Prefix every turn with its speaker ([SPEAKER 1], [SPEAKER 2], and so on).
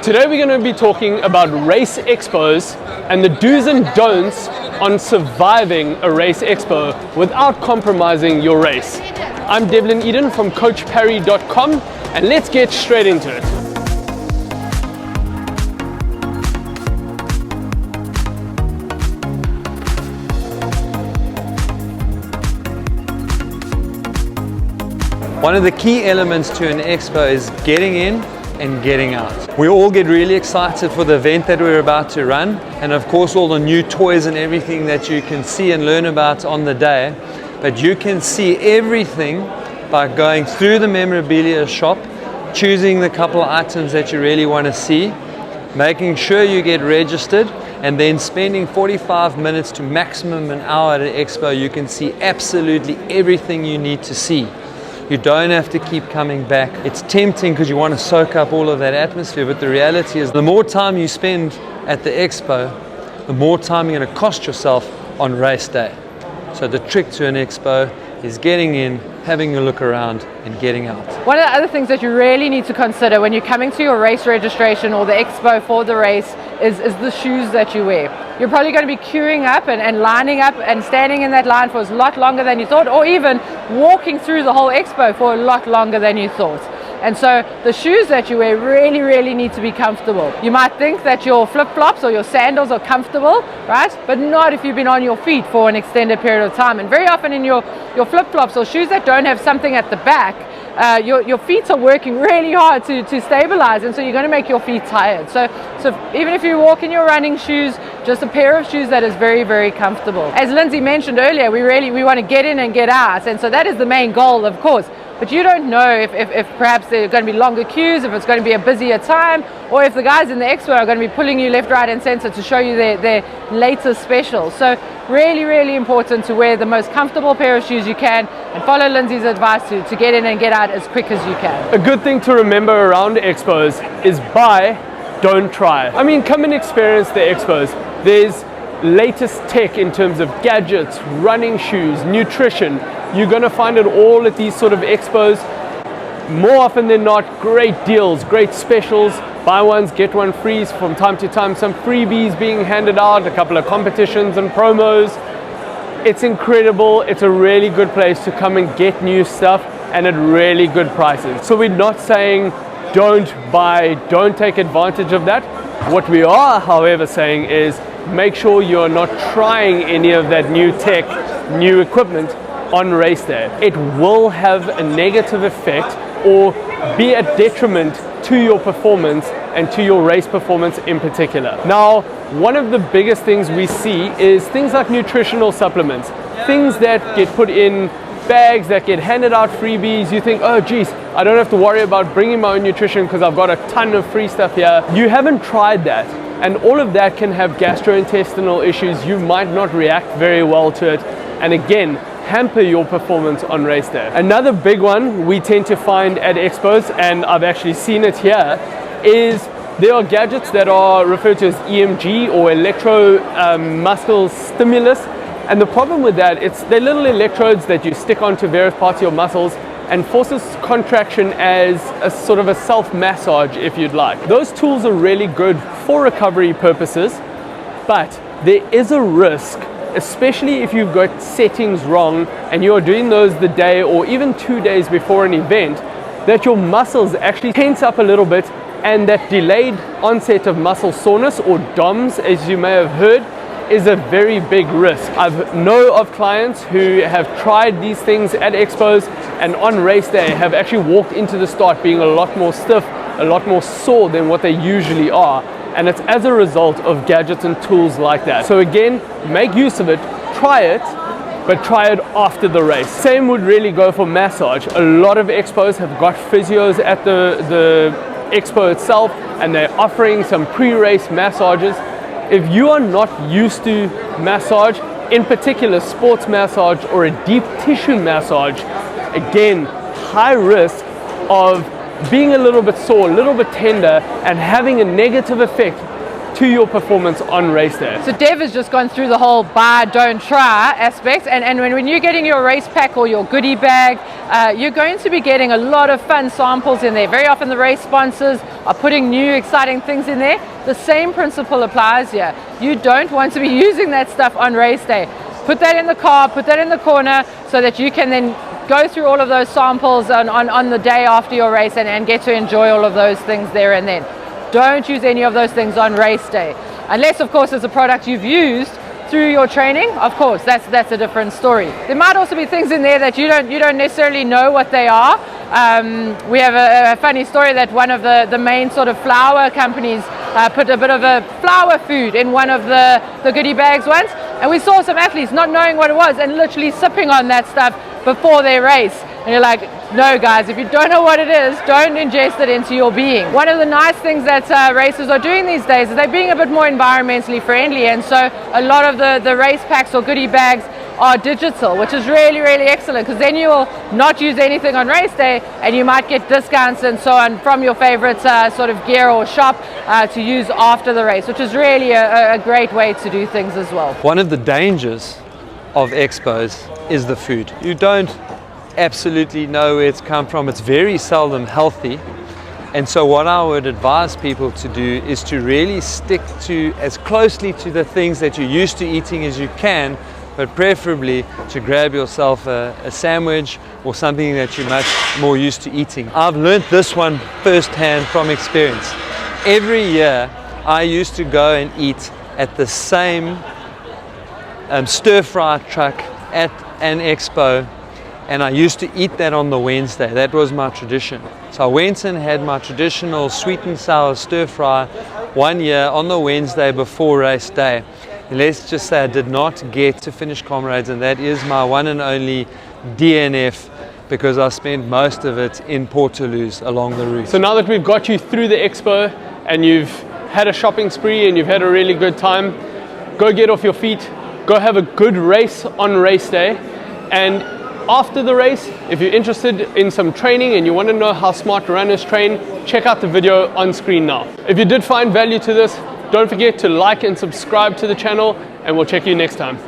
[SPEAKER 1] Today we're going to be talking about race expos and the do's and don'ts on surviving a race expo without compromising your race. I'm Devlin Eyden from coachparry.com, and let's get straight into it.
[SPEAKER 2] One of the key elements to an expo is getting in and getting out. We all get really excited for the event that we're about to run, and of course all the new toys and everything that you can see and learn about on the day. But you can see everything by going through the memorabilia shop, choosing the couple of items that you really want to see, making sure you get registered, and then spending 45 minutes to maximum an hour at an expo. You can see absolutely everything you need to see. You don't have to keep coming back. It's tempting because you want to soak up all of that atmosphere, but the reality is the more time you spend at the expo, the more time you're going to cost yourself on race day. So the trick to an expo is getting in, having a look around, and getting out.
[SPEAKER 3] One of the other things that you really need to consider when you're coming to your race registration or the expo for the race is the shoes that you wear. You're probably going to be queuing up and lining up and standing in that line for a lot longer than you thought, or even walking through the whole expo for a lot longer than you thought. And so the shoes that you wear really need to be comfortable. You might think that your flip-flops or your sandals are comfortable, right? But not if you've been on your feet for an extended period of time. And very often in your flip-flops or shoes that don't have something at the back, your feet are working really hard to stabilize, and so you're going to make your feet tired. So even if you walk in your running shoes, just a pair of shoes that is very comfortable. As Lindsey mentioned earlier, we want to get in and get out, and so that is the main goal, of course. But you don't know if perhaps there are going to be longer queues, if it's going to be a busier time, or if the guys in the expo are going to be pulling you left, right and center to show you their latest specials. So really important to wear the most comfortable pair of shoes you can and follow Lindsey's advice to get in and get out as quick as you can.
[SPEAKER 1] A good thing to remember around expos is buy, don't try. I mean, come and experience the expos. There's latest tech in terms of gadgets, running shoes, nutrition. You're going to find it all at these sort of expos. More often than not, great deals, great specials, buy ones, get one free from time to time, some freebies being handed out, a couple of competitions and promos. It's incredible. It's a really good place to come and get new stuff and at really good prices. So we're not saying don't buy, don't take advantage of that. What we are, however, saying is make sure you're not trying any of that new tech, new equipment on race day. It will have a negative effect or be a detriment to your performance and to your race performance in particular. Now, one of the biggest things we see is things like nutritional supplements, things that get put in bags, that get handed out freebies. You think, oh geez, I don't have to worry about bringing my own nutrition because I've got a ton of free stuff here. You haven't tried that, and all of that can have gastrointestinal issues. You might not react very well to it, and again, hamper your performance on race day. Another big one we tend to find at expos, and I've actually seen it here, is there are gadgets that are referred to as EMG or electro-muscle stimulus. And the problem with that, they're little electrodes that you stick onto various parts of your muscles and forces contraction as a sort of a self-massage, if you'd like. Those tools are really good for recovery purposes, but there is a risk, especially if you've got settings wrong and you're doing those the day or even 2 days before an event, that your muscles actually tense up a little bit, and that delayed onset of muscle soreness, or DOMS as you may have heard, is a very big risk. I know of clients who have tried these things at expos and on race day have actually walked into the start being a lot more stiff, a lot more sore than what they usually are. And it's as a result of gadgets and tools like that. So again, make use of it, try it, but try it after the race. Same would really go for massage. A lot of expos have got physios at the expo itself, and they're offering some pre-race massages. If you are not used to massage, in particular sports massage or a deep tissue massage, again, high risk of being a little bit sore, a little bit tender, and having a negative effect to your performance on race day.
[SPEAKER 3] So Dev has just gone through the whole buy, don't try aspect, and when you're getting your race pack or your goodie bag, you're going to be getting a lot of fun samples in there. Very often the race sponsors are putting new exciting things in there. The same principle applies here. You don't want to be using that stuff on race day. Put that in the car, put that in the corner, so that you can then go through all of those samples on the day after your race and get to enjoy all of those things there and then. Don't use any of those things on race day. Unless, of course, it's a product you've used through your training. Of course, that's a different story. There might also be things in there that you don't necessarily know what they are. We have a funny story that one of the main sort of flour companies put a bit of a flour food in one of the goodie bags once, and we saw some athletes not knowing what it was and literally sipping on that stuff before their race. And you're like, no guys, if you don't know what it is, don't ingest it into your being. One of the nice things that racers are doing these days is they're being a bit more environmentally friendly, and so a lot of the race packs or goodie bags are digital, which is really, really excellent, because then you will not use anything on race day and you might get discounts and so on from your favorite sort of gear or shop to use after the race, which is really a great way to do things as well.
[SPEAKER 2] One of the dangers of expos is the food. You don't absolutely know where it's come from. It's very seldom healthy. And so what I would advise people to do is to really stick to as closely to the things that you're used to eating as you can, but preferably to grab yourself a sandwich or something that you're much more used to eating. I've learned this one firsthand from experience. Every year I used to go and eat at the same stir-fry truck at an expo, and I used to eat that on the Wednesday. That was my tradition. So I went and had my traditional sweet and sour stir-fry one year on the Wednesday before race day. And let's just say I did not get to finish comrades, and that is my one and only DNF, because I spent most of it in Port Toulouse along the route.
[SPEAKER 1] So now that we've got you through the expo and you've had a shopping spree and you've had a really good time, go get off your feet, go have a good race on race day, and after the race, if you're interested in some training and you want to know how smart runners train, check out the video on screen now. If you did find value to this, don't forget to like and subscribe to the channel, and we'll check you next time.